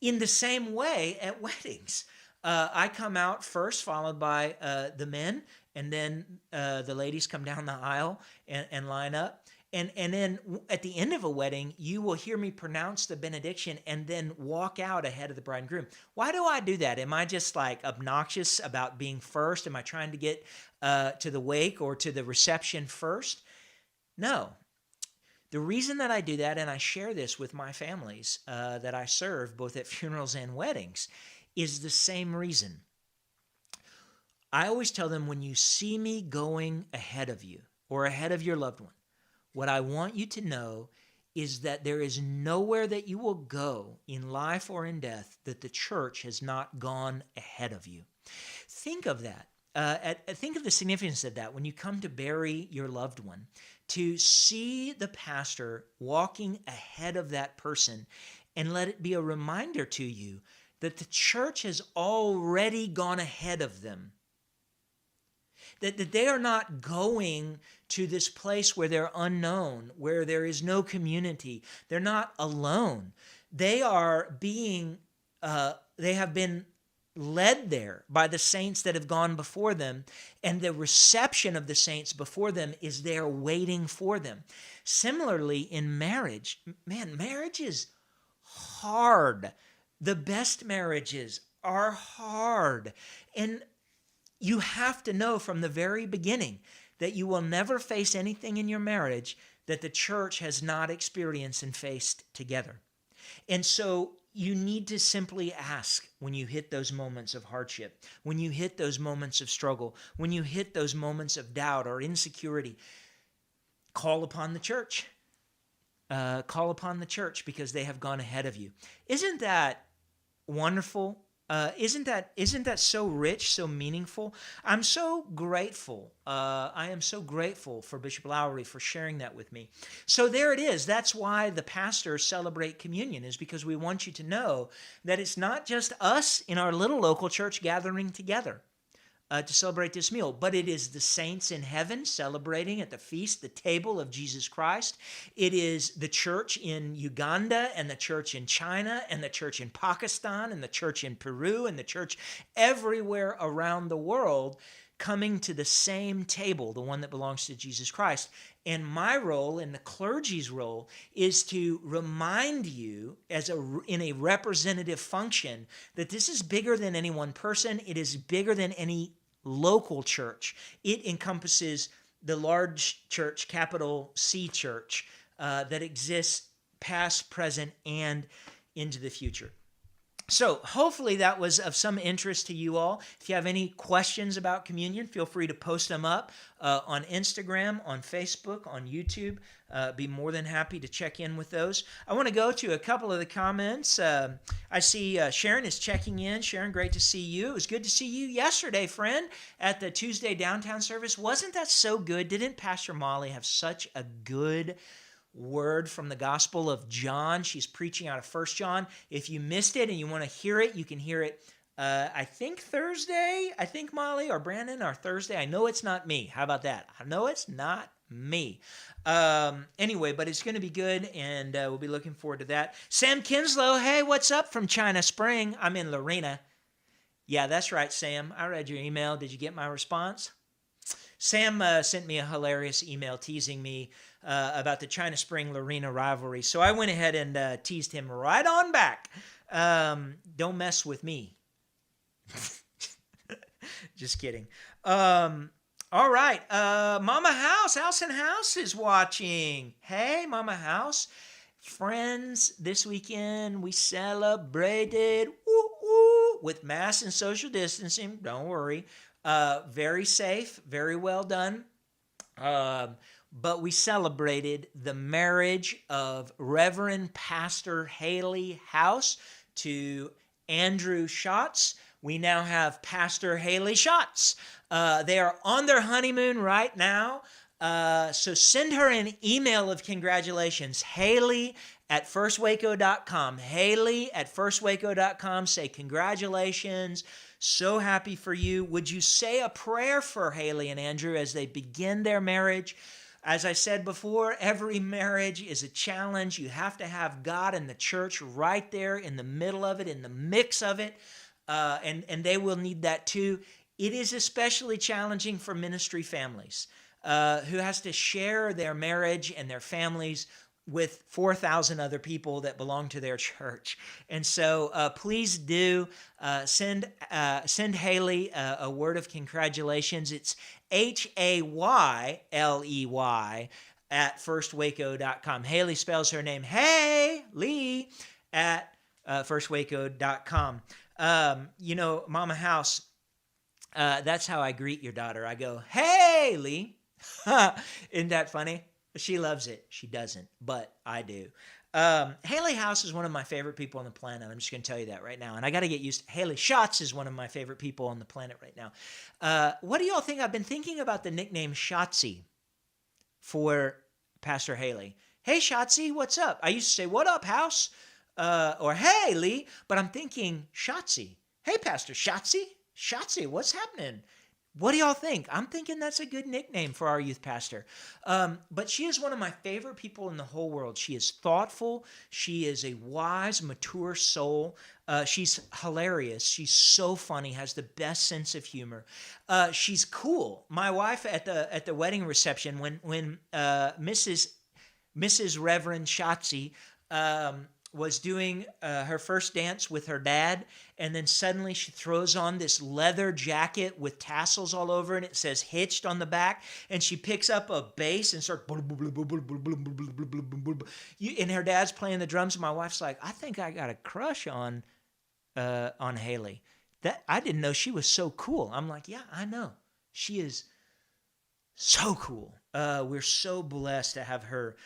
In the same way at weddings, I come out first, followed by the men, and then the ladies come down the aisle and line up. And then at the end of a wedding, you will hear me pronounce the benediction and then walk out ahead of the bride and groom. Why do I do that? Am I just like obnoxious about being first? Am I trying to get to the wake or to the reception first? No. The reason that I do that, and I share this with my families that I serve both at funerals and weddings, is the same reason. I always tell them, when you see me going ahead of you or ahead of your loved one, what I want you to know is that there is nowhere that you will go in life or in death that the church has not gone ahead of you. Think of that. Think of the significance of that when you come to bury your loved one, to see the pastor walking ahead of that person, and let it be a reminder to you that the church has already gone ahead of them. That they are not going to this place where they're unknown, where there is no community. They're not alone. They are they have been led there by the saints that have gone before them, and the reception of the saints before them is there waiting for them. Similarly, in marriage, man, marriage is hard. The best marriages are hard. And you have to know from the very beginning that you will never face anything in your marriage that the church has not experienced and faced together. And so you need to simply ask, when you hit those moments of hardship, when you hit those moments of struggle, when you hit those moments of doubt or insecurity, call upon the church. Call upon the church, because they have gone ahead of you. Isn't that wonderful? Isn't that so rich, so meaningful? I'm so grateful. I am so grateful for Bishop Lowry for sharing that with me. So there it is. That's why the pastors celebrate communion, is because we want you to know that it's not just us in our little local church gathering together to celebrate this meal, but it is the saints in heaven celebrating at the feast, the table of Jesus Christ. It is the church in Uganda, and the church in China, and the church in Pakistan, and the church in Peru, and the church everywhere around the world coming to the same table, the one that belongs to Jesus Christ. And my role, and the clergy's role, is to remind you in a representative function that this is bigger than any one person. It is bigger than any local church. It encompasses the large church, capital C church, that exists past, present, and into the future. So hopefully that was of some interest to you all. If you have any questions about communion, feel free to post them up on Instagram, on Facebook, on YouTube. Be more than happy to check in with those. I want to go to a couple of the comments. I see Sharon is checking in. Sharon, great to see you. It was good to see you yesterday, friend, at the Tuesday downtown service. Wasn't that so good? Didn't Pastor Molly have such a good word from the Gospel of John? She's preaching out of 1 John. If you missed it and you want to hear it, you can hear it, I think Thursday. I think Molly or Brandon or Thursday. I know it's not me. How about that? I know it's not me. Anyway, but it's going to be good, and we'll be looking forward to that. Sam Kinslow, hey, what's up from China Spring? I'm in Lorena. Yeah, that's right, Sam. I read your email. Did you get my response? Sam sent me a hilarious email teasing me about the China Spring Lorena rivalry. So I went ahead and teased him right on back. Don't mess with me. Just kidding. All right. Mama House is watching. Hey, Mama House. Friends, this weekend we celebrated with mass and social distancing. Don't worry. Very safe, very well done. But we celebrated the marriage of Reverend Pastor Haley House to Andrew Schatz. We now have Pastor Haley Schatz. They are on their honeymoon right now. So send her an email of congratulations. Haley at firstwaco.com. Haley at firstwaco.com. Say congratulations. So happy for you. Would you say a prayer for Haley and Andrew as they begin their marriage? As I said before, every marriage is a challenge. You have to have God and the church right there in the middle of it, in the mix of it, and they will need that too. It is especially challenging for ministry families who has to share their marriage and their families with 4,000 other people that belong to their church. And so please do send Haley a word of congratulations. It's Hayley at firstwaco.com. Haley spells her name Haley at firstwaco.com. Mama House, That's how I greet your daughter. I go, "Hey, Lee." Isn't that funny? She loves it. She doesn't, but I do. Haley House is one of my favorite people on the planet. I'm just going to tell you that right now. And I got to get used to Haley Schatz is one of my favorite people on the planet right now. What do y'all think? I've been thinking about the nickname Shotzi for Pastor Haley. Hey, Shotzi, what's up? I used to say, "What up, house?" Or "Hey, Lee," but I'm thinking Shotzi. Hey, Pastor Shotzi. Shotzi, what's happening? What do y'all think? I'm thinking that's a good nickname for our youth pastor. But she is one of my favorite people in the whole world. She is thoughtful. She is a wise, mature soul. She's hilarious. She's so funny, has the best sense of humor. She's cool. My wife at the wedding reception, when Mrs. Reverend Shotzi was doing her first dance with her dad, and then suddenly she throws on this leather jacket with tassels all over, and it says "Hitched" on the back, and she picks up a bass and starts, and her dad's playing the drums, and my wife's like, "I think I got a crush on Haley. That I didn't know she was so cool." I'm like, "Yeah, I know. She is so cool." We're so blessed to have her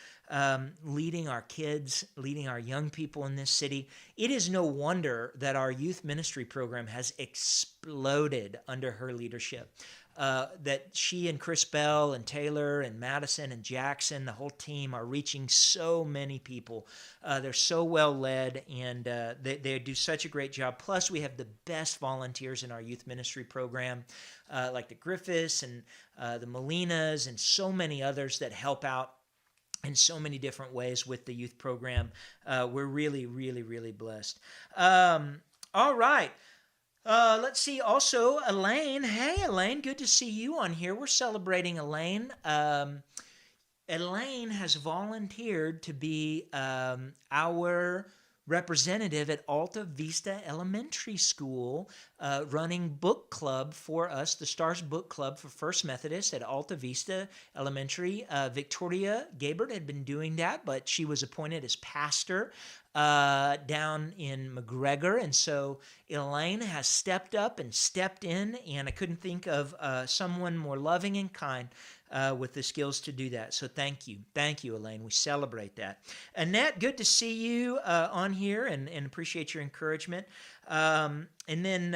leading our kids, leading our young people in this city. It is no wonder that our youth ministry program has exploded under her leadership. That she and Chris Bell and Taylor and Madison and Jackson, the whole team, are reaching so many people. They're so well led, and they do such a great job. Plus, we have the best volunteers in our youth ministry program, like the Griffiths and the Molinas and so many others that help out in so many different ways with the youth program. We're really, really, really blessed. All right. Let's see. Also, Elaine. Hey, Elaine. Good to see you on here. We're celebrating Elaine. Elaine has volunteered to be our representative at Alta Vista Elementary School, running book club for us, the Stars Book Club for First Methodist at Alta Vista Elementary. Victoria Gabert had been doing that, but she was appointed as pastor down in McGregor, and so Elaine has stepped up and stepped in, and I couldn't think of someone more loving and kind with the skills to do that. So thank you, Elaine. We celebrate that. Annette, good to see you on here, and appreciate your encouragement. And then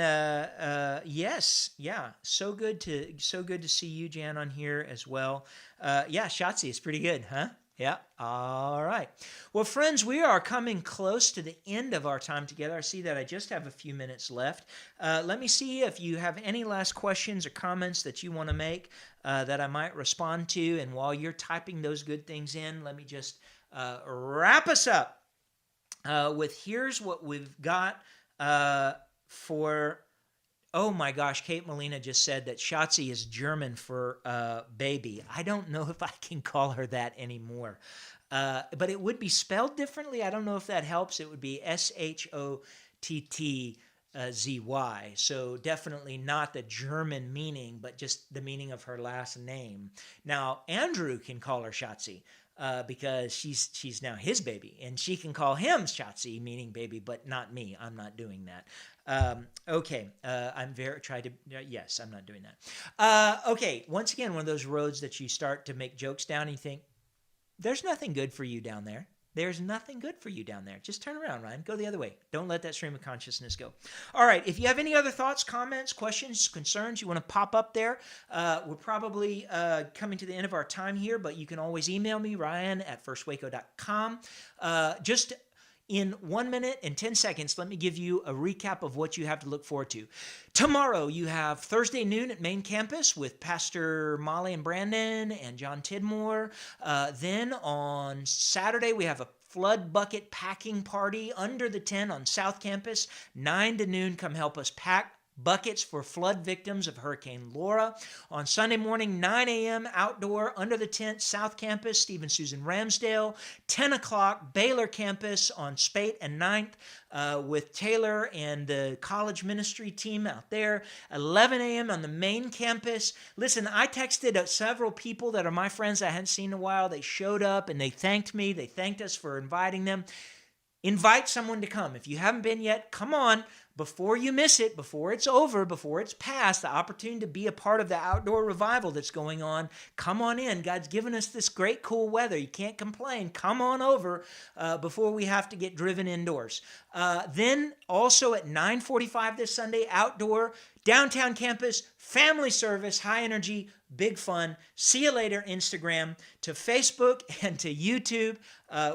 yes, yeah, so good to see you, Jan, on here as well. Yeah, Shotzi is pretty good, huh? Yeah. All right. Well, friends, we are coming close to the end of our time together. I see that I just have a few minutes left. Let me see if you have any last questions or comments that you want to make that I might respond to. And while you're typing those good things in, let me just wrap us up with here's what we've got for... Oh my gosh, Kate Molina just said that Shotzi is German for baby. I don't know if I can call her that anymore. But it would be spelled differently. I don't know if that helps. It would be Shottzy. So definitely not the German meaning, but just the meaning of her last name. Now, Andrew can call her Shotzi. Because she's now his baby, and she can call him Shotzi, meaning baby, but not me. I'm not doing that. Okay, I'm not doing that. Okay, once again, one of those roads that you start to make jokes down, and you think, there's nothing good for you down there. There's nothing good for you down there. Just turn around, Ryan. Go the other way. Don't let that stream of consciousness go. All right. If you have any other thoughts, comments, questions, concerns, you want to pop up there, we're probably coming to the end of our time here, but you can always email me, ryan@firstwaco.com. Just in 1 minute and 10 seconds, let me give you a recap of what you have to look forward to. Tomorrow, you have Thursday noon at Main Campus with Pastor Molly and Brandon and John Tidmore. Then on Saturday, we have a flood bucket packing party under the tent on South Campus, 9 to noon. Come help us pack buckets for flood victims of Hurricane Laura. On Sunday morning, 9 a.m., outdoor, under the tent, South Campus, Stephen Susan Ramsdale. 10 o'clock, Baylor Campus on Spate and 9th with Taylor and the college ministry team out there. 11 a.m. on the main campus. Listen, I texted several people that are my friends I hadn't seen in a while. They showed up and they thanked me. They thanked us for inviting them. Invite someone to come. If you haven't been yet, come on. before you miss it, before it's over, before it's past, the opportunity to be a part of the outdoor revival that's going on, come on in. God's given us this great cool weather. You can't complain. Come on over before we have to get driven indoors. Then also at 9:45 this Sunday, outdoor, downtown campus, family service, high energy, big fun. See you later, Instagram, to Facebook and to YouTube.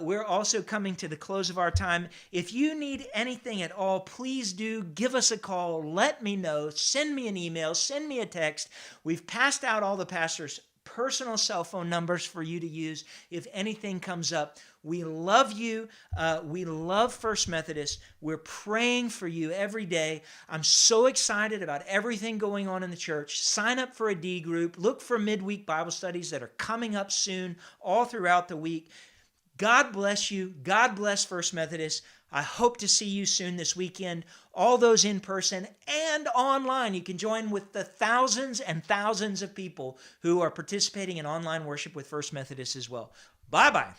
We're also coming to the close of our time. If you need anything at all, please do give us a call. Let me know. Send me an email. Send me a text. We've passed out all the pastors' personal cell phone numbers for you to use if anything comes up. We love you. We love First Methodist. We're praying for you every day. I'm so excited about everything going on in the church. Sign up for a D group. Look for midweek Bible studies that are coming up soon all throughout the week. God bless you. God bless First Methodist. I hope to see you soon this weekend. All those in person and online. You can join with the thousands and thousands of people who are participating in online worship with First Methodist as well. Bye-bye.